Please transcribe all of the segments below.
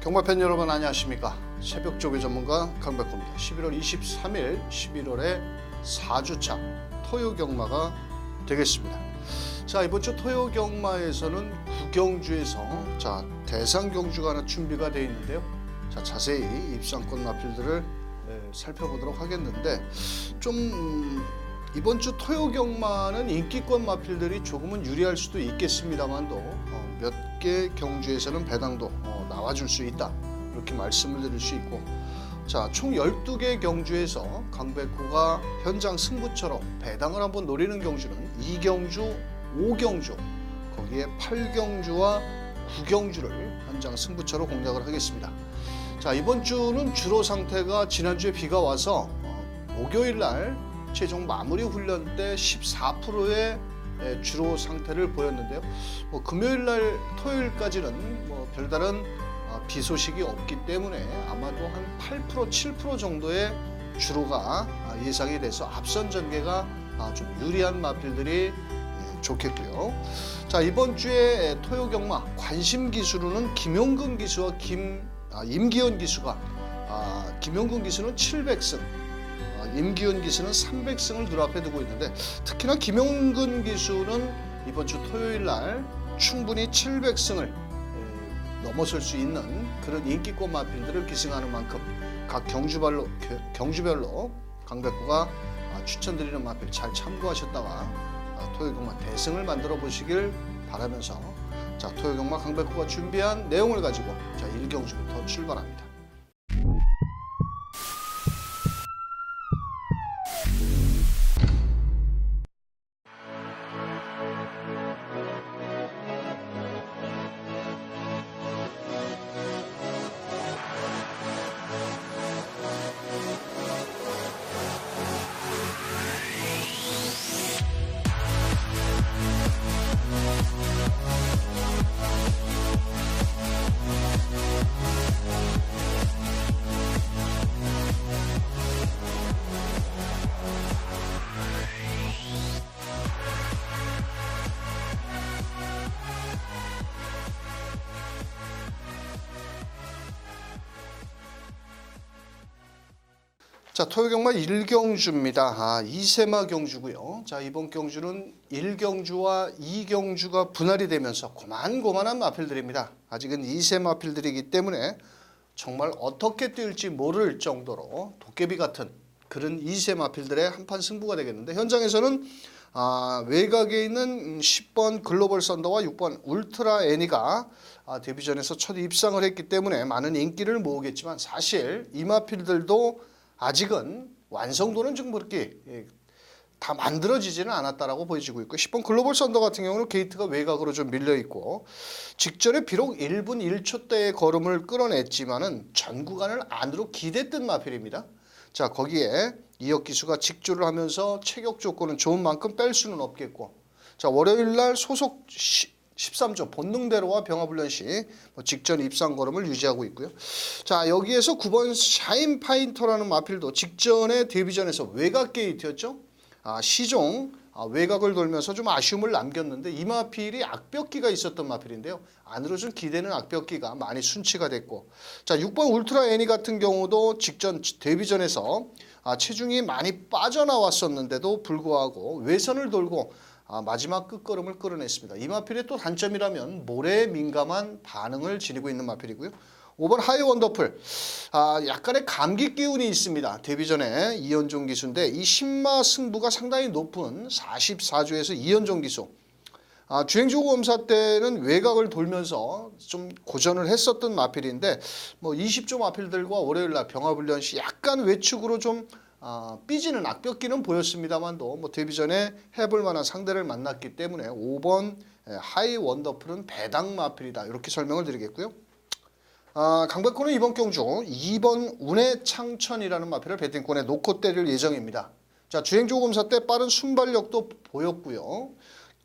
경마팬 여러분 안녕하십니까. 새벽 조기 전문가 강백호입니다. 11월 23일 11월의 4주차 토요 경마가 되겠습니다. 자, 이번 주 토요 경마에서는 구경주에서 대상 경주가 하나 준비가 되어 있는데요. 자, 자세히 입상권 마필들을 살펴보도록 하겠는데 이번 주 토요 경마는 인기권 마필들이 조금은 유리할 수도 있겠습니다만도 몇 개 경주에서는 배당도 나와줄 수 있다, 이렇게 말씀을 드릴 수 있고, 자, 총 12개 경주에서 강백호가 현장 승부처럼 배당을 한번 노리는 경주는 2경주, 5경주, 거기에 8경주와 9경주를 현장 승부처로 공략을 하겠습니다. 자, 이번 주는 주로 상태가 지난주에 비가 와서 목요일 날 최종 마무리 훈련 때 14%의 주로 상태를 보였는데요. 금요일 날 토요일까지는 별다른 비 소식이 없기 때문에 아마도 한 8%, 7% 정도의 주로가 예상이 돼서 앞선 전개가 좀 유리한 마필들이 좋겠고요. 자, 이번 주에 토요 경마 관심 기수로는 김용근 기수와 임기현 기수가 김용근 기수는 700승, 임기현 기수는 300승을 눈앞에 두고 있는데, 특히나 김용근 기수는 이번 주 토요일 날 충분히 700승을 넘어설 수 있는 그런 인기권 마필들을 기승하는 만큼 각 경주별로 강백호가 추천드리는 마필 잘 참고하셨다가 토요 경마 대승을 만들어 보시길 바라면서, 자, 토요 경마 강백호가 준비한 내용을 가지고 1경주부터 출발합니다. 자, 토요 경마 1경주입니다. 2세마 경주고요. 자, 이번 경주는 1경주와 2경주가 분할이 되면서 고만고만한 마필들입니다. 아직은 2세 마필들이기 때문에 정말 어떻게 뛸지 모를 정도로 도깨비 같은 그런 2세 마필들의 한판 승부가 되겠는데, 현장에서는 외곽에 있는 10번 글로벌 썬더와 6번 울트라 애니가 데뷔전에서 첫 입상을 했기 때문에 많은 인기를 모으겠지만, 사실 이 마필들도 아직은 완성도는 좀 그렇게 다 만들어지지는 않았다라고 보여지고 있고, 10번 글로벌 썬더 같은 경우는 게이트가 외곽으로 좀 밀려 있고, 직전에 비록 1분 1초대의 걸음을 끌어냈지만은 전 구간을 안으로 기댔던 마필입니다. 자, 거기에 이혁 기수가 직조를 하면서 체격 조건은 좋은 만큼 뺄 수는 없겠고, 자, 월요일 날 소속 13조 본능대로와 병합훈련 시 직전 입상 걸음을 유지하고 있고요. 자, 여기에서 9번 샤인 파인터라는 마필도 직전에 데뷔전에서 외곽 게이트였죠. 시종 외곽을 돌면서 좀 아쉬움을 남겼는데, 이 마필이 악벽기가 있었던 마필인데요. 안으로 좀 기대는 악벽기가 많이 순치가 됐고, 자, 6번 울트라 애니 같은 경우도 직전 데뷔전에서 체중이 많이 빠져나왔었는데도 불구하고 외선을 돌고 마지막 끝걸음을 끌어냈습니다. 이 마필의 또 단점이라면 모래에 민감한 반응을 지니고 있는 마필이고요. 5번 하이 원더풀, 약간의 감기 기운이 있습니다. 데뷔전에 이현종 기수인데 이 신마 승부가 상당히 높은 44조에서 이현종 기수, 주행주고 검사 때는 외곽을 돌면서 좀 고전을 했었던 마필인데, 20조 마필들과 월요일날 병합훈련 시 약간 외축으로 좀 삐지는 악벽기는 보였습니다만도 데뷔전에 해볼 만한 상대를 만났기 때문에 5번 하이 원더풀은 배당 마필이다, 이렇게 설명을 드리겠고요. 강백호는 이번 경주 2번 운의 창천이라는 마필을 배팅권에 놓고 때릴 예정입니다. 자, 주행주고 검사 때 빠른 순발력도 보였고요.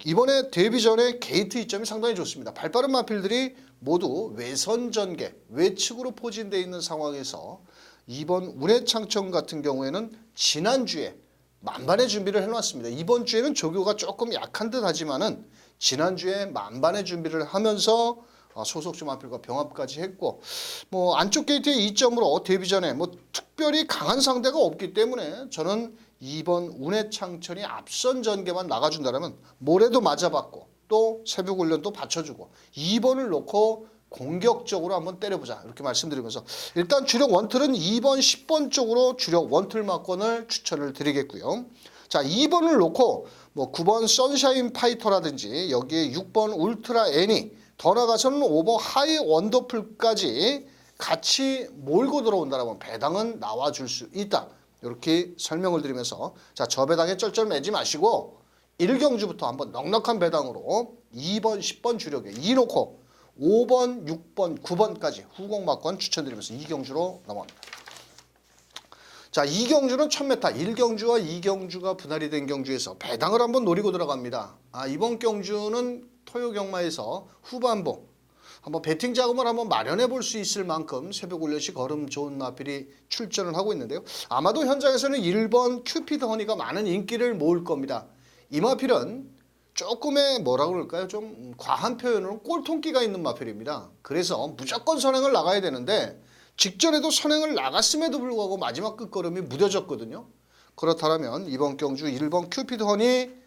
이번에 데뷔전에 게이트 이점이 상당히 좋습니다. 발빠른 마필들이 모두 외선 전개, 외측으로 포진되어 있는 상황에서 2번 운의 창천 같은 경우에는 지난주에 만반의 준비를 해놨습니다. 이번 주에는 조교가 조금 약한 듯 하지만은 지난주에 만반의 준비를 하면서 소속주 마필과 병합까지 했고 뭐 안쪽 게이트의 2점으로 데뷔전에 뭐 특별히 강한 상대가 없기 때문에 저는 2번 운해창천이 앞선 전개만 나가준다면 모래도 맞아봤고 또 새벽훈련도 받쳐주고 2번을 놓고 공격적으로 한번 때려보자 이렇게 말씀드리면서 일단 주력 원틀은 2번 10번 쪽으로 주력 원틀 막권을 추천을 드리겠고요. 자 2번을 놓고 뭐 9번 선샤인 파이터라든지 여기에 6번 울트라 애니 더 나가서는 5번 하이 원더풀까지 같이 몰고 들어온다라면 배당은 나와줄 수 있다. 이렇게 설명을 드리면서 자 저 배당에 쩔쩔 매지 마시고 1경주부터 한번 넉넉한 배당으로 2번 10번 주력에 2 놓고 5번 6번 9번까지 후공 막권 추천드리면서 2경주로 넘어갑니다. 자 2경주는 1000m 1경주와 2경주가 분할이 된 경주에서 배당을 한번 노리고 들어갑니다. 이번 경주는 토요경마에서 후반부 한번 배팅 자금을 한번 마련해 볼 수 있을 만큼 새벽 훈련시 걸음 좋은 마필이 출전을 하고 있는데요. 아마도 현장에서는 1번 큐피드 허니가 많은 인기를 모을 겁니다. 이 마필은 조금의 뭐라 그럴까요? 좀 과한 표현으로 꼴통기가 있는 마필입니다. 그래서 무조건 선행을 나가야 되는데 직전에도 선행을 나갔음에도 불구하고 마지막 끝걸음이 무뎌졌거든요. 그렇다면 이번 경주 1번 큐피드 허니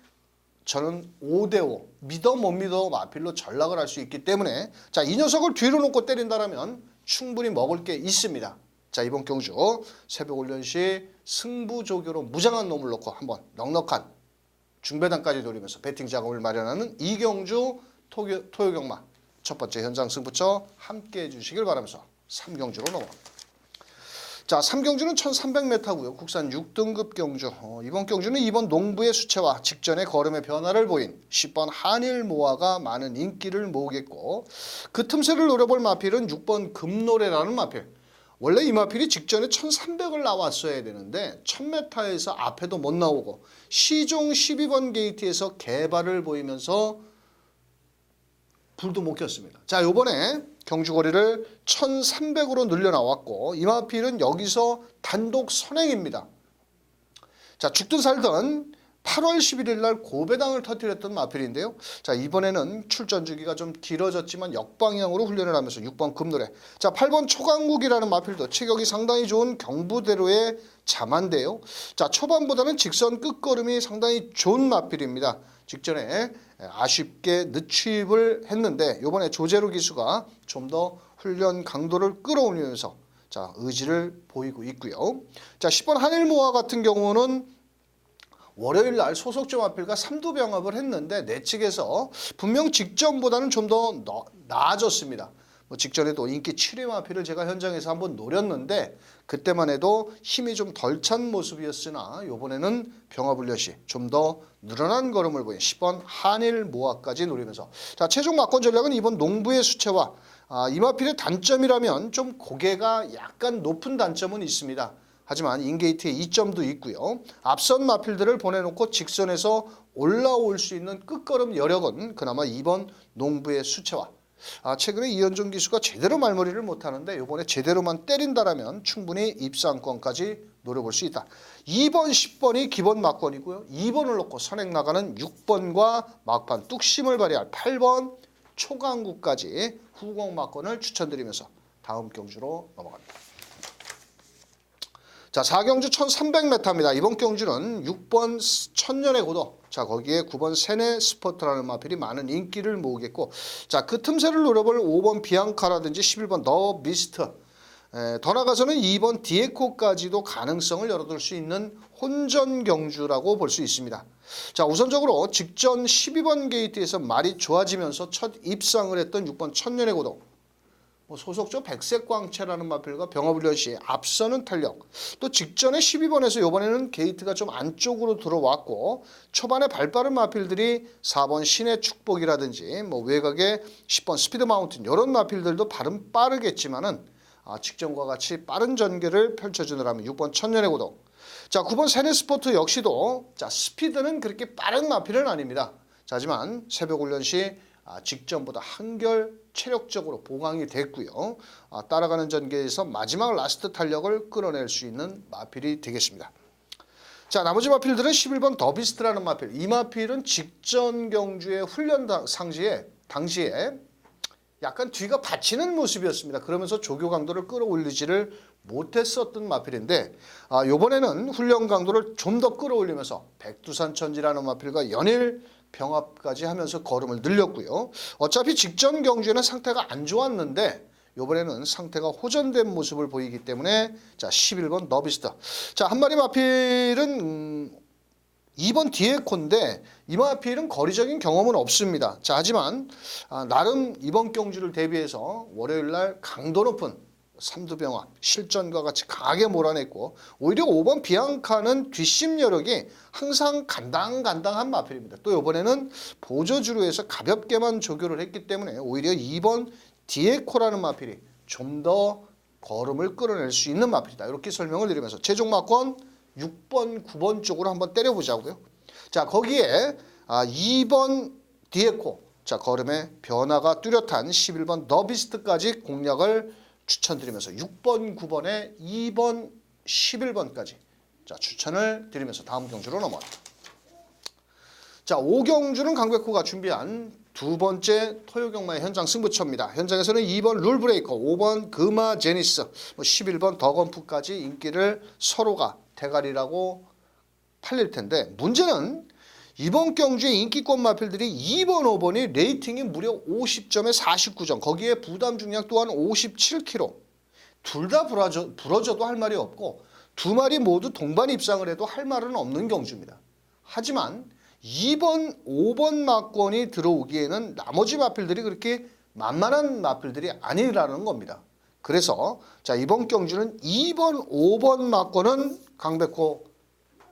저는 5대5 믿어 못 믿어 마필로 전락을 할 수 있기 때문에 자 이 녀석을 뒤로 놓고 때린다면 충분히 먹을 게 있습니다. 자 이번 경주 새벽훈련 시 승부조교로 무장한 놈을 놓고 한번 넉넉한 중배당까지 노리면서 배팅 자금을 마련하는 이경주 토요경마 첫 번째 현장 승부처 함께해 주시길 바라면서 3경주로 넘어갑니다. 자 3경주는 1300m고요. 국산 6등급 경주. 이번 경주는 2번 농부의 수채화 직전에 걸음의 변화를 보인 10번 한일모아가 많은 인기를 모으겠고 그 틈새를 노려볼 마필은 6번 금노래라는 마필. 원래 이 마필이 직전에 1300을 나왔어야 되는데 1000m에서 앞에도 못 나오고 시종 12번 게이트에서 개발을 보이면서 불도 못 켰습니다. 자 요번에 경주거리를 1300으로 늘려나왔고 이 마필은 여기서 단독 선행입니다. 자 죽든 살든 8월 11일 날 고배당을 터뜨렸던 마필인데요. 자 이번에는 출전 주기가 좀 길어졌지만 역방향으로 훈련을 하면서 6번 금노래. 자 8번 초강국이라는 마필도 체격이 상당히 좋은 경부대로의 자만데요. 자 초반보다는 직선 끝걸음이 상당히 좋은 마필입니다. 직전에 아쉽게 늦추입을 했는데 이번에 조재로 기수가 좀 더 훈련 강도를 끌어올리면서 자 의지를 보이고 있고요. 자 10번 한일모아 같은 경우는 월요일 날 소속주 마필과 3두 병합을 했는데 내 측에서 분명 직전보다는 좀 더 나아졌습니다. 뭐 직전에도 인기 7위 마필을 제가 현장에서 한번 노렸는데 그때만 해도 힘이 좀 덜 찬 모습이었으나 이번에는 병합훈련 시 좀 더 늘어난 걸음을 보인 10번 한일모아까지 노리면서 자 최종 막권 전략은 2번 농부의 수채화. 이 마필의 단점이라면 좀 고개가 약간 높은 단점은 있습니다. 하지만 인게이트에 2점도 있고요. 앞선 마필들을 보내놓고 직선에서 올라올 수 있는 끝걸음 여력은 그나마 2번 농부의 수채화. 최근에 이현종 기수가 제대로 말머리를 못하는데 이번에 제대로만 때린다라면 충분히 입상권까지 노려볼 수 있다. 2번 10번이 기본 막권이고요. 2번을 놓고 선행 나가는 6번과 막판 뚝심을 발휘할 8번 초강국까지 후공 막권을 추천드리면서 다음 경주로 넘어갑니다. 자 4경주 1300m입니다. 이번 경주는 6번 천년의 고도 자 거기에 9번 세네 스포트라는 마필이 많은 인기를 모으겠고 자 그 틈새를 노려볼 5번 비앙카라든지 11번 더 미스트 더 나가서는 2번 디에코까지도 가능성을 열어둘 수 있는 혼전 경주라고 볼 수 있습니다. 자 우선적으로 직전 12번 게이트에서 말이 좋아지면서 첫 입상을 했던 6번 천년의 고도 소속조 백색광채라는 마필과 병합훈련 시 앞서는 탄력 또 직전에 12번에서 이번에는 게이트가 좀 안쪽으로 들어왔고 초반에 발빠른 마필들이 4번 신의 축복이라든지 뭐 외곽에 10번 스피드 마운틴 이런 마필들도 발은 빠르겠지만은 직전과 같이 빠른 전개를 펼쳐주느라면 6번 천년의 고도 자 9번 세네 스포트 역시도 자 스피드는 그렇게 빠른 마필은 아닙니다. 자, 하지만 새벽 훈련 시 직전보다 한결 체력적으로 보강이 됐고요. 따라가는 전개에서 마지막 라스트 탄력을 끌어낼 수 있는 마필이 되겠습니다. 자 나머지 마필들은 11번 더비스트라는 마필. 이 마필은 직전 경주의 훈련 당시에 약간 뒤가 받치는 모습이었습니다. 그러면서 조교 강도를 끌어올리지를 못했었던 마필인데 이번에는 훈련 강도를 좀 더 끌어올리면서 백두산천지라는 마필과 연일 병합까지 하면서 걸음을 늘렸고요. 어차피 직전 경주에는 상태가 안 좋았는데 이번에는 상태가 호전된 모습을 보이기 때문에 자 11번 너비스트. 자 한 마리 마필은 2번 디에코인데 이 마필은 거리적인 경험은 없습니다. 자 하지만 나름 이번 경주를 대비해서 월요일날 강도 높은 삼두병합 실전과 같이 강하게 몰아냈고 오히려 5번 비앙카는 뒷심 여력이 항상 간당간당한 마필입니다. 또 이번에는 보조주로 해서 가볍게만 조교를 했기 때문에 오히려 2번 디에코라는 마필이 좀 더 걸음을 끌어낼 수 있는 마필이다. 이렇게 설명을 드리면서 최종 막권 6번, 9번 쪽으로 한번 때려보자고요. 자 거기에 2번 디에코, 자 걸음의 변화가 뚜렷한 11번 너비스트까지 공략을 추천드리면서 6번, 9번에 2번, 11번까지 자 추천을 드리면서 다음 경주로 넘어갑니다. 자 5경주는 강백호가 준비한 두 번째 토요경마의 현장 승부처입니다. 현장에서는 2번 룰브레이커, 5번 금화 제니스, 11번 더건프까지 인기를 서로가 대가리라고 팔릴 텐데 문제는 이번 경주의 인기권 마필들이 2번, 5번이 레이팅이 무려 50점에 49점, 거기에 부담 중량 또한 57kg. 둘 다 부러져도 할 말이 없고 두 마리 모두 동반 입상을 해도 할 말은 없는 경주입니다. 하지만 2번, 5번 마권이 들어오기에는 나머지 마필들이 그렇게 만만한 마필들이 아니라는 겁니다. 그래서 자 이번 경주는 2번, 5번 마권은 강백호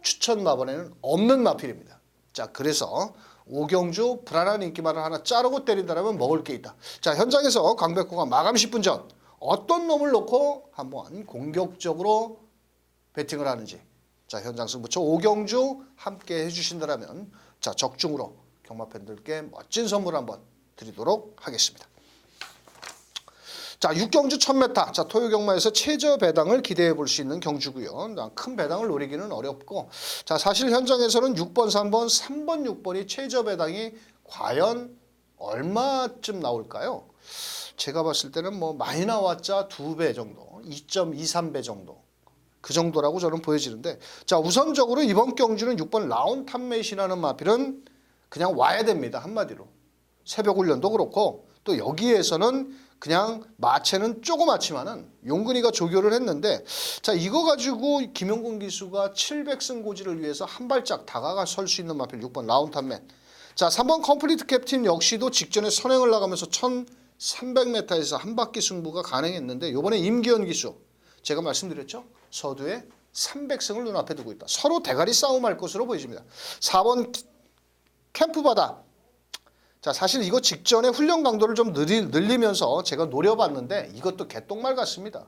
추천 마번에는 없는 마필입니다. 자 그래서 5경주 불안한 인기말을 하나 자르고 때린다면 먹을 게 있다. 자 현장에서 강백호가 마감 10분 전 어떤 놈을 놓고 한번 공격적으로 배팅을 하는지 자 현장 승부처 5경주 함께 해주신다면 자 적중으로 경마 팬들께 멋진 선물 한번 드리도록 하겠습니다. 자 6경주 1000m 자 토요 경마에서 최저 배당을 기대해 볼 수 있는 경주고요. 큰 배당을 노리기는 어렵고 자 사실 현장에서는 6번, 3번, 3번, 6번이 최저 배당이 과연 얼마쯤 나올까요? 제가 봤을 때는 뭐 많이 나왔자 2배 정도, 2.23배 정도. 그 정도라고 저는 보여지는데 자 우선적으로 이번 경주는 6번 라운탑맷이라는 마필은 그냥 와야 됩니다. 한마디로 새벽 훈련도 그렇고 또 여기에서는 그냥 마체는 조그맣지만은 용근이가 조교를 했는데 자 이거 가지고 김용근 기수가 700승 고지를 위해서 한 발짝 다가가 설 수 있는 마필 6번 라운탑맷. 자 3번 컴플리트 캡틴 역시도 직전에 선행을 나가면서 1300m에서 한 바퀴 승부가 가능했는데 이번에 임기현 기수 제가 말씀드렸죠. 서두에 300승을 눈앞에 두고 있다. 서로 대가리 싸움할 것으로 보여집니다. 4번 캠프바다. 자 사실 이거 직전에 훈련 강도를 좀 늘리면서 제가 노려봤는데 이것도 개똥말 같습니다.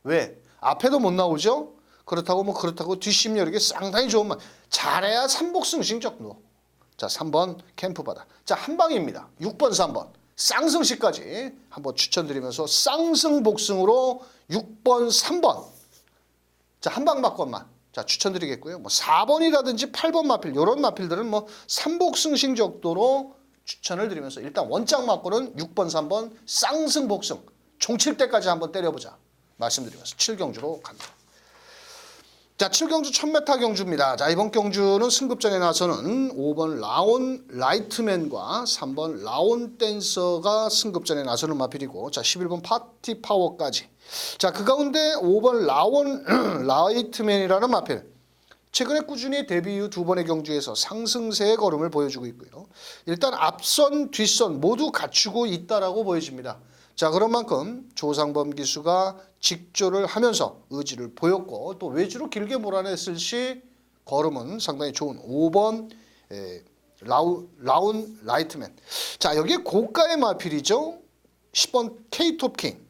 왜? 앞에도 못 나오죠? 그렇다고 뒷심 여력이 상당히 좋은 말. 잘해야 3복승 싱적로. 자 3번 캠프바다. 자 한방입니다. 6번 3번. 쌍승시까지 한번 추천드리면서 쌍승복승으로 6번 3번 자 한방 마건만 자 추천드리겠고요. 뭐 4번이라든지 8번 마필 이런 마필들은 뭐 3복승 정도로 추천을 드리면서 일단 원장 마건은 6번 3번 쌍승복승 총 7대까지 한번 때려보자 말씀드리면서 7경주로 갑니다. 자 7경주 1000m 경주입니다. 자 이번 경주는 승급전에 나서는 5번 라온 라이트맨과 3번 라온 댄서가 승급전에 나서는 마필이고 자 11번 파티 파워까지 자 그 가운데 5번 라온 라이트맨이라는 마필 최근에 꾸준히 데뷔 이후 두 번의 경주에서 상승세의 걸음을 보여주고 있고요. 일단 앞선 뒷선 모두 갖추고 있다라고 보여집니다. 자 그런 만큼 조상범 기수가 직조를 하면서 의지를 보였고 또 외주로 길게 몰아냈을 시 걸음은 상당히 좋은 5번 라운 라이트맨. 자 여기에 고가의 마필이죠. 10번 K톱킹.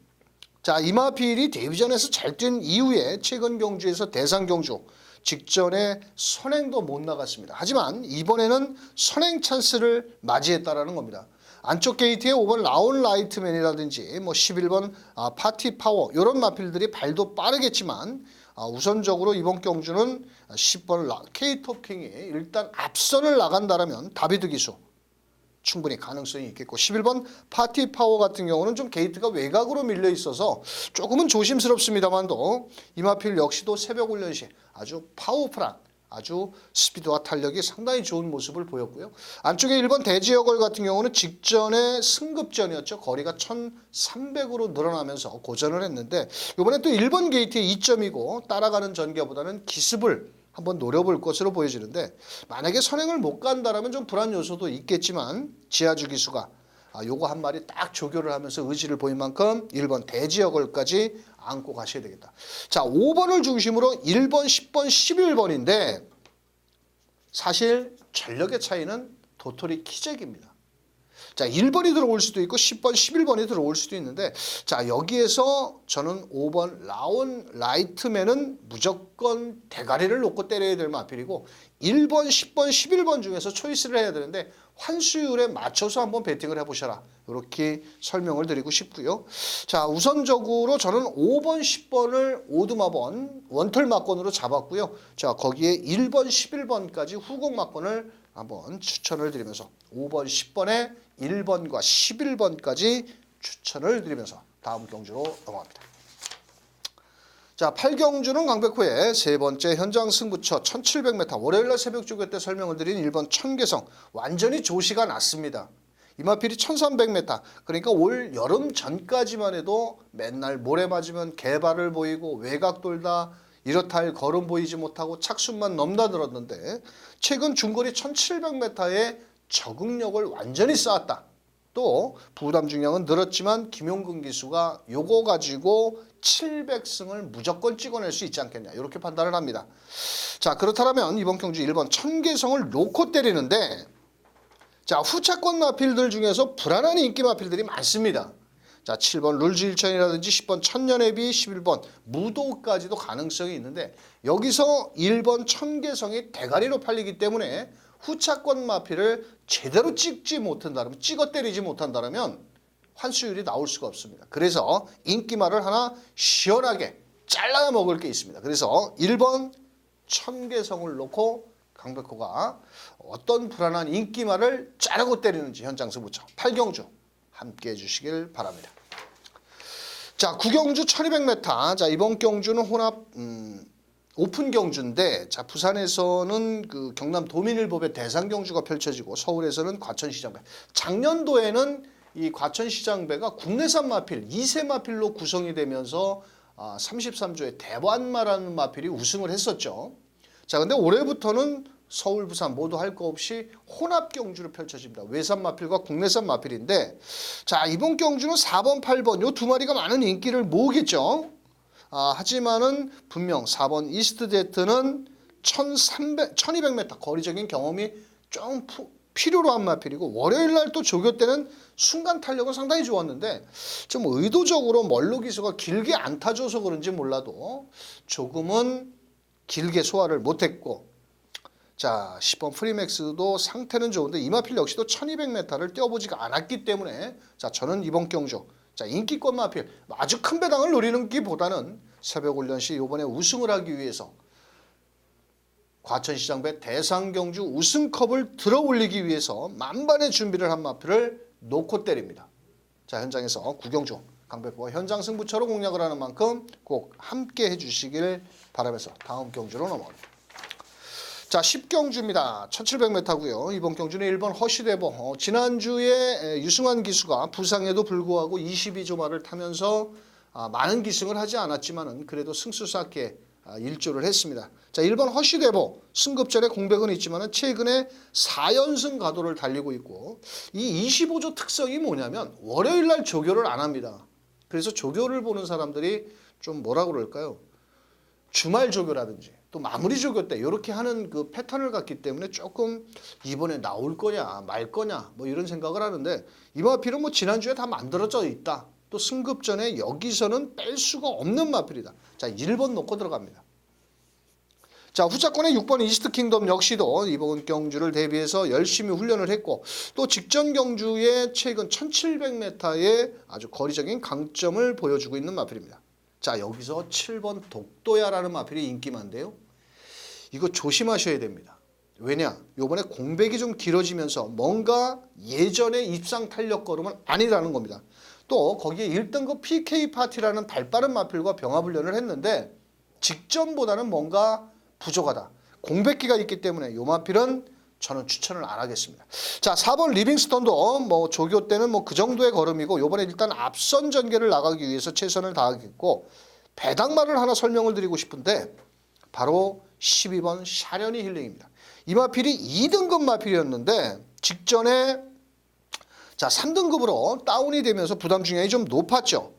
자 이 마필이 데뷔전에서 잘 뛴 이후에 최근 경주에서 대상 경주 직전에 선행도 못 나갔습니다. 하지만 이번에는 선행 찬스를 맞이했다라는 겁니다. 안쪽 게이트에 5번 라운 라이트맨이라든지 뭐 11번 파티 파워 이런 마필들이 발도 빠르겠지만 우선적으로 이번 경주는 10번 K톱킹이 일단 앞선을 나간다라면 다비드 기수 충분히 가능성이 있겠고 11번 파티 파워 같은 경우는 좀 게이트가 외곽으로 밀려 있어서 조금은 조심스럽습니다만도 이 마필 역시도 새벽 훈련 시 아주 파워풀한 아주 스피드와 탄력이 상당히 좋은 모습을 보였고요. 안쪽에 1번 대지여걸 같은 경우는 직전에 승급전이었죠. 거리가 1300으로 늘어나면서 고전을 했는데 이번에 또 1번 게이트의 이점이고 따라가는 전개보다는 기습을 한번 노려볼 것으로 보여지는데 만약에 선행을 못 간다라면 좀 불안 요소도 있겠지만 지하주 기수가 요거 한 마리 딱 조교를 하면서 의지를 보인 만큼 1번 대지여걸까지 안고 가셔야 되겠다. 자, 5번을 중심으로 1번, 10번, 11번인데 사실 전력의 차이는 도토리 키재기입니다. 자, 1번이 들어올 수도 있고 10번, 11번이 들어올 수도 있는데 자, 여기에서 저는 5번 라온 라이트맨은 무조건 대가리를 놓고 때려야 될 마필이고 1번, 10번, 11번 중에서 초이스를 해야 되는데 환수율에 맞춰서 한번 배팅을 해보셔라. 이렇게 설명을 드리고 싶고요. 자, 우선적으로 저는 5번, 10번을 오두마번 원털 막건으로 잡았고요. 자, 거기에 1번, 11번까지 후공 막건을 한번 추천을 드리면서 5번, 10번에 1번과 11번까지 추천을 드리면서 다음 경주로 넘어갑니다. 자, 8경주는 강백호의 세 번째 현장 승부처 1700m 월요일날 새벽 조교 때 설명을 드린 1번 천계성 완전히 조시가 났습니다. 이마필이 1300m 그러니까 올 여름 전까지만 해도 맨날 모래 맞으면 개발을 보이고 외곽 돌다 이렇다 할 걸음 보이지 못하고 착순만 넘나들었는데 최근 중거리 1700m의 적응력을 완전히 쌓았다. 또 부담 중량은 늘었지만 김용근 기수가 요거 가지고 700승을 무조건 찍어낼 수 있지 않겠냐 이렇게 판단을 합니다. 자, 그렇다면 이번 경주 1번 천계성을 놓고 때리는데 자, 후차권 마필들 중에서 불안한 인기 마필들이 많습니다. 자, 7번 룰즈일천이라든지 10번 천년회비 11번 무도까지도 가능성이 있는데 여기서 1번 천계성이 대가리로 팔리기 때문에 후차권 마필을 제대로 찍지 못한다면 찍어 때리지 못한다면 환수율이 나올 수가 없습니다. 그래서 인기말을 하나 시원하게 잘라 먹을 게 있습니다. 그래서 1번 천계성을 놓고 강백호가 어떤 불안한 인기말을 자르고 때리는지 현장 승부처 8경주 함께 해주시길 바랍니다. 자, 9경주 1200m. 자, 이번 경주는 혼합 오픈 경주인데 자, 부산에서는 그 경남 도민일보배 대상 경주가 펼쳐지고 서울에서는 과천시장배. 작년도에는 이 과천시장배가 국내산 마필 2세 마필로 구성이 되면서 33조의 대관마라는 마필이 우승을 했었죠. 자, 근데 올해부터는 서울, 부산 모두 할 거 없이 혼합 경주로 펼쳐집니다. 외산 마필과 국내산 마필인데 자, 이번 경주는 4번, 8번 요 두 마리가 많은 인기를 모으겠죠. 하지만은 분명 4번 이스트 제트는 1200m 거리적인 경험이 좀 필요로 한 마필이고 월요일 날 또 조교 때는 순간 탄력은 상당히 좋았는데 좀 의도적으로 멀로 기수가 길게 안 타줘서 그런지 몰라도 조금은 길게 소화를 못했고 자, 10번 프리맥스도 상태는 좋은데 이마필 역시도 1200m를 뛰어보지가 않았기 때문에 자, 저는 이번 경주 자, 인기권 마필 아주 큰 배당을 노리는 기보다는 새벽 훈련 시 이번에 우승을 하기 위해서 과천시장배 대상경주 우승컵을 들어 올리기 위해서 만반의 준비를 한 마필을 놓고 때립니다. 자, 현장에서 구경주 강백호가 현장 승부처로 공략을 하는 만큼 꼭 함께 해주시길 바라면서 다음 경주로 넘어갑니다. 자, 10경주입니다. 1700m고요. 이번 경주는 1번 허쉬대보. 지난주에 유승환 기수가 부상에도 불구하고 22조마를 타면서 많은 기승을 하지 않았지만은 그래도 승수 쌓기에 일조를 했습니다. 자, 1번 허쉬대보 승급전에 공백은 있지만은 최근에 4연승 가도를 달리고 있고 이 25조 특성이 뭐냐면 월요일 날 조교를 안 합니다. 그래서 조교를 보는 사람들이 좀 뭐라 그럴까요? 주말 조교라든지 또 마무리 조교 때 이렇게 하는 그 패턴을 갖기 때문에 조금 이번에 나올 거냐 말 거냐 뭐 이런 생각을 하는데 이 마필은 뭐 지난주에 다 만들어져 있다. 또 승급전에 여기서는 뺄 수가 없는 마필이다. 자, 1번 놓고 들어갑니다. 자, 후차권의 6번 이스트 킹덤 역시도 이번 경주를 대비해서 열심히 훈련을 했고 또 직전 경주에 최근 1700m의 아주 거리적인 강점을 보여주고 있는 마필입니다. 자, 여기서 7번 독도야라는 마필이 인기 많은데요. 이거 조심하셔야 됩니다. 왜냐? 요번에 공백이 좀 길어지면서 뭔가 예전의 입상 탄력 걸음은 아니라는 겁니다. 또 거기에 1등급 PK 파티라는 발빠른 마필과 병합훈련을 했는데 직전보다는 뭔가 부족하다. 공백기가 있기 때문에 요 마필은 저는 추천을 안 하겠습니다. 자, 4번 리빙스턴도 뭐 조교 때는 뭐 그 정도의 걸음이고 요번에 일단 앞선 전개를 나가기 위해서 최선을 다하겠고 배당말을 하나 설명을 드리고 싶은데 바로 12번 샤련이 힐링입니다. 이 마필이 2등급 마필이었는데 직전에 자 3등급으로 다운이 되면서 부담 중량이 좀 높았죠.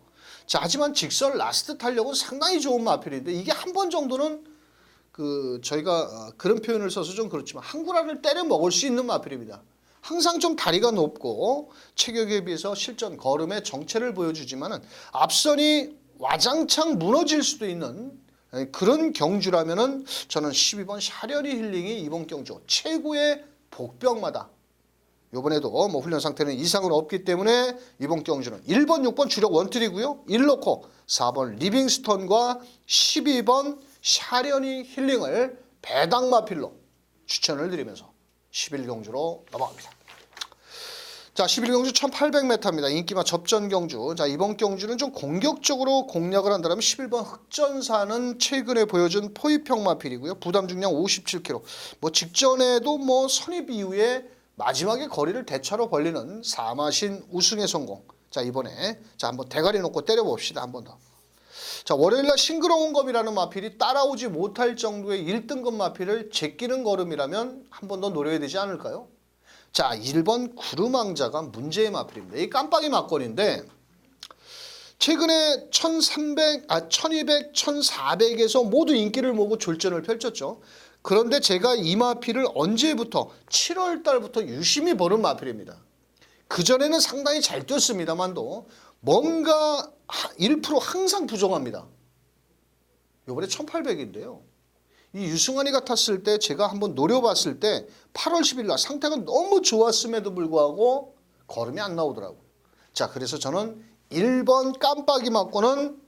자 하지만 직설 라스트 탄력은 상당히 좋은 마필인데 이게 한 번 정도는 저희가 그런 표현을 써서 좀 그렇지만 한구라를 때려 먹을 수 있는 마필입니다. 항상 좀 다리가 높고 체격에 비해서 실전 걸음의 정체를 보여주지만은 앞선이 와장창 무너질 수도 있는 그런 경주라면은 저는 12번 샤련이 힐링이 이번 경주 최고의 복병마다 요번에도 뭐 훈련 상태는 이상은 없기 때문에 이번 경주는 1번, 6번 주력 원툴이고요. 1 넣고 4번 리빙스턴과 12번 샤련이 힐링을 배당 마필로 추천을 드리면서 11경주로 넘어갑니다. 자, 11경주 1800m입니다. 인기마 접전 경주. 자, 이번 경주는 좀 공격적으로 공략을 한다면 11번 흑전사는 최근에 보여준 포위평 마필이고요. 부담 중량 57kg. 뭐 직전에도 뭐 선입 이후에 마지막에 거리를 대차로 벌리는 사마신 우승의 성공. 자, 이번에 자 한번 대가리 놓고 때려봅시다. 한 번 더. 자, 월요일날 싱그러운 검이라는 마필이 따라오지 못할 정도의 1등급 마필을 제끼는 걸음이라면 한 번 더 노려야 되지 않을까요? 자, 1번 구름왕자가 문제의 마필입니다. 이 깜빡이 막걸리인데 최근에 1200, 1400에서 모두 인기를 모으고 졸전을 펼쳤죠. 그런데 제가 이 마필을 언제부터 7월 달부터 유심히 보는 마필입니다. 그전에는 상당히 잘 뛰었습니다만도 뭔가 1% 항상 부족합니다. 요번에 1800인데요. 이 유승환이가 탔을 때 제가 한번 노려봤을 때 8월 10일 날 상태가 너무 좋았음에도 불구하고 걸음이 안 나오더라고요. 자, 그래서 저는 1번 깜빡이 맞고는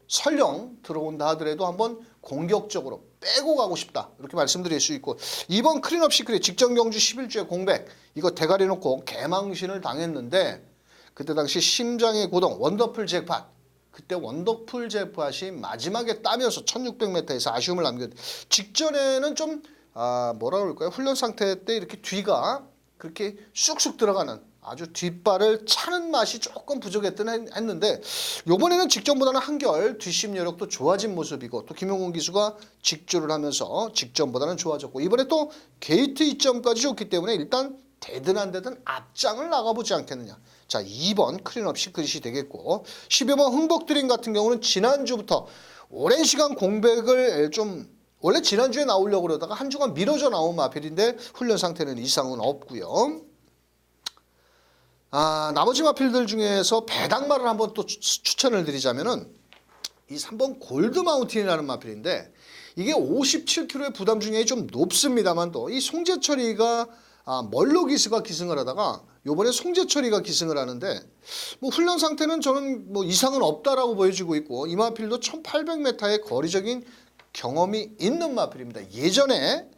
설령 들어온다 하더라도 한번 공격적으로 빼고 가고 싶다. 이렇게 말씀드릴 수 있고 2번 클린업 시크릿 직전 경주 11주에 공백 이거 대가리 놓고 개망신을 당했는데 그때 당시 심장의 고동 원더풀 잭팟 그때 원더풀 잭팟이 마지막에 따면서 1600m에서 아쉬움을 남겼는데 직전에는 좀 뭐라 그럴까요? 훈련 상태 때 이렇게 뒤가 그렇게 쑥쑥 들어가는 아주 뒷발을 차는 맛이 조금 부족했던 했는데 이번에는 직전보다는 한결 뒷심 여력도 좋아진 모습이고 또 김용훈 기수가 직조를 하면서 직전보다는 좋아졌고 이번에 또 게이트 이점까지 좋기 때문에 일단 되든 안 되든 앞장을 나가보지 않겠느냐. 자, 2번 클린업 시크릿이 되겠고 12번 흥복드림 같은 경우는 지난주부터 오랜 시간 공백을 좀 원래 지난주에 나오려고 그러다가 한 주간 미뤄져 나온 마필인데 훈련 상태는 이상은 없고요. 나머지 마필들 중에서 배당말을 한번 또 추천을 드리자면은 이 3번 골드 마운틴이라는 마필인데 이게 57kg의 부담 중량이 좀 높습니다만도 이 송재철이가 멀로 기수가 기승을 하다가 요번에 송재철이가 기승을 하는데 뭐 훈련 상태는 저는 뭐 이상은 없다라고 보여지고 있고 이 마필도 1800m의 거리적인 경험이 있는 마필입니다. 예전에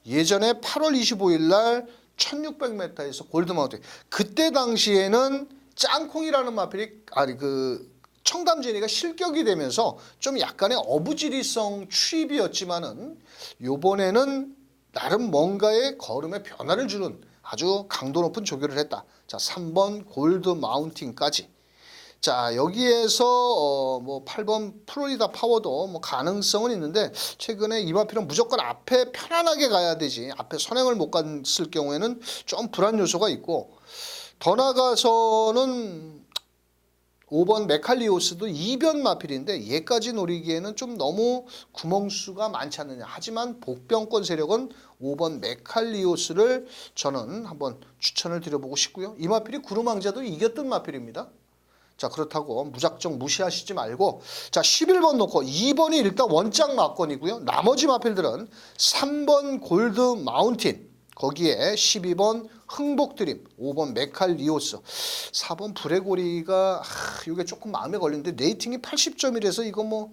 8월 25일 날 1600m에서 골드마운틴 그때 당시에는 짱콩이라는 마필이 청담진이가 실격이 되면서 좀 약간의 어부지리성 추입이었지만은 요번에는 나름 뭔가의 걸음에 변화를 주는 아주 강도 높은 조교를 했다. 자, 3번 골드 마운틴까지. 자, 여기에서 뭐 8번 플로리다 파워도 뭐 가능성은 있는데 최근에 이 마필은 무조건 앞에 편안하게 가야 되지 앞에 선행을 못 갔을 경우에는 좀 불안 요소가 있고 더 나가서는 5번 메칼리오스도 이변 마필인데 얘까지 노리기에는 좀 너무 구멍수가 많지 않느냐. 하지만 복병권 세력은 5번 메칼리오스를 저는 한번 추천을 드려보고 싶고요. 이 마필이 구름왕자도 이겼던 마필입니다. 자, 그렇다고 무작정 무시하시지 말고 자 11번 놓고 2번이 일단 원짝 막건이고요. 나머지 마필들은 3번 골드 마운틴 거기에 12번 흥복드림 5번 메칼리오스 4번 브레고리가 이게 조금 마음에 걸리는데 레이팅이 80점이라서 이거 뭐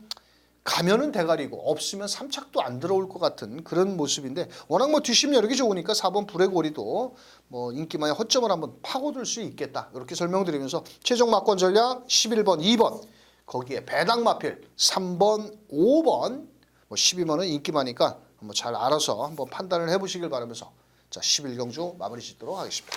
가면은 대가리고 없으면 3착도 안 들어올 것 같은 그런 모습인데 워낙 뭐 뒷심 여력이 좋으니까 4번 불의고리도 뭐 인기만의 허점을 한번 파고들 수 있겠다. 이렇게 설명드리면서 최종 막권 전략 11번, 2번 거기에 배당 마필 3번, 5번 뭐 12번은 인기만이니까 한번 잘 알아서 한번 판단을 해보시길 바라면서 자 11경주 마무리 짓도록 하겠습니다.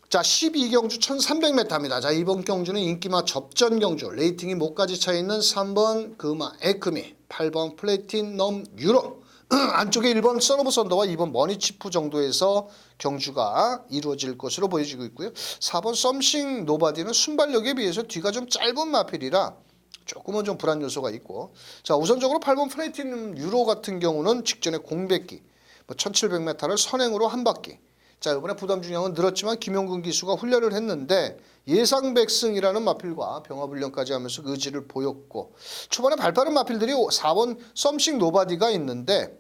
자 12경주 1300m입니다. 자 이번 경주는 인기마 접전 경주 레이팅이 목까지 차 있는 3번 금화 에크미 8번 플래티넘 유로 안쪽에 1번 선오브 선더와 2번 머니치프 정도에서 경주가 이루어질 것으로 보여지고 있고요. 4번 썸씽 노바디는 순발력에 비해서 뒤가 좀 짧은 마필이라 조금은 좀 불안 요소가 있고 자 우선적으로 8번 플래티넘 유로 같은 경우는 직전에 공백기 1700m를 선행으로 한 바퀴 자 이번에 부담 중량은 늘었지만 김용근 기수가 훈련을 했는데 예상 백승이라는 마필과 병합훈련까지 하면서 의지를 보였고 초반에 발빠른 마필들이 4번 썸씽 노바디가 있는데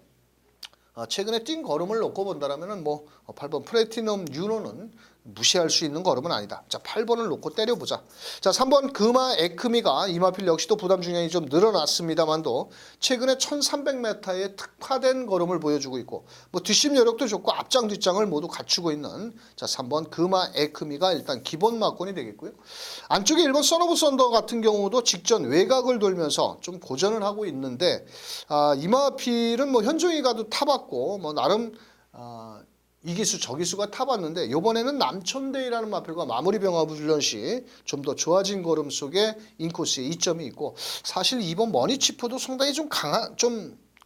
최근에 뛴 걸음을 놓고 본다라면은 뭐 8번 플래티넘 유로는 무시할 수 있는 걸음은 아니다. 자 8번을 놓고 때려보자. 자 3번 금화 에크미가 이 마필 역시도 부담 중량이 좀 늘어났습니다만도 최근에 1300m의 특화된 걸음을 보여주고 있고 뭐 뒷심 여력도 좋고 앞장 뒷장을 모두 갖추고 있는 자 3번 금화 에크미가 일단 기본 막권이 되겠고요. 안쪽에 1번 선오브 선더 같은 경우도 직전 외곽을 돌면서 좀 고전을 하고 있는데 이 마필은 뭐 현종이가도 타봤고 뭐 나름 이기수 저기수가 타봤는데 이번에는 남천대이라는 마필과 마무리 병합 훈련 시 좀 더 좋아진 걸음 속에 인코스에 이점이 있고 사실 이번 머니치프도 상당히 좀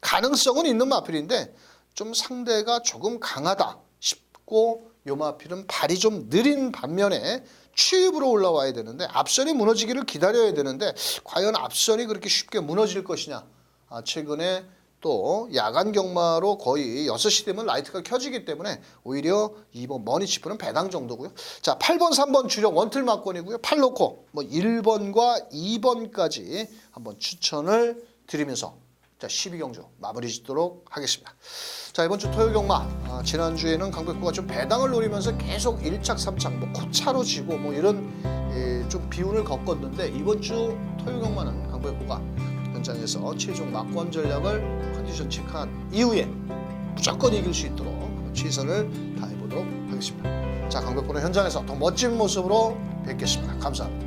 가능성은 있는 마필인데 좀 상대가 조금 강하다 싶고 요 마필은 발이 좀 느린 반면에 추입으로 올라와야 되는데 앞선이 무너지기를 기다려야 되는데 과연 앞선이 그렇게 쉽게 무너질 것이냐 최근에 또 야간 경마로 거의 6시 되면 라이트가 켜지기 때문에 오히려 2번 머니치프는 배당 정도고요. 자 8번 3번 주력 원틀 막권이고요. 8 놓고 뭐 1번과 2번까지 한번 추천을 드리면서 자 12경주 마무리 짓도록 하겠습니다. 자 이번 주 토요 경마 지난주에는 강백호가 좀 배당을 노리면서 계속 1착 3착 뭐 코차로 지고 뭐 이런 좀 비운을 겪었는데 이번 주 토요 경마는 강백호가 현장에서 최종 막권 전략을 컨디션 체크한 이후에 무조건 이길 수 있도록 최선을 다해보도록 하겠습니다. 자 강백호는 현장에서 더 멋진 모습으로 뵙겠습니다. 감사합니다.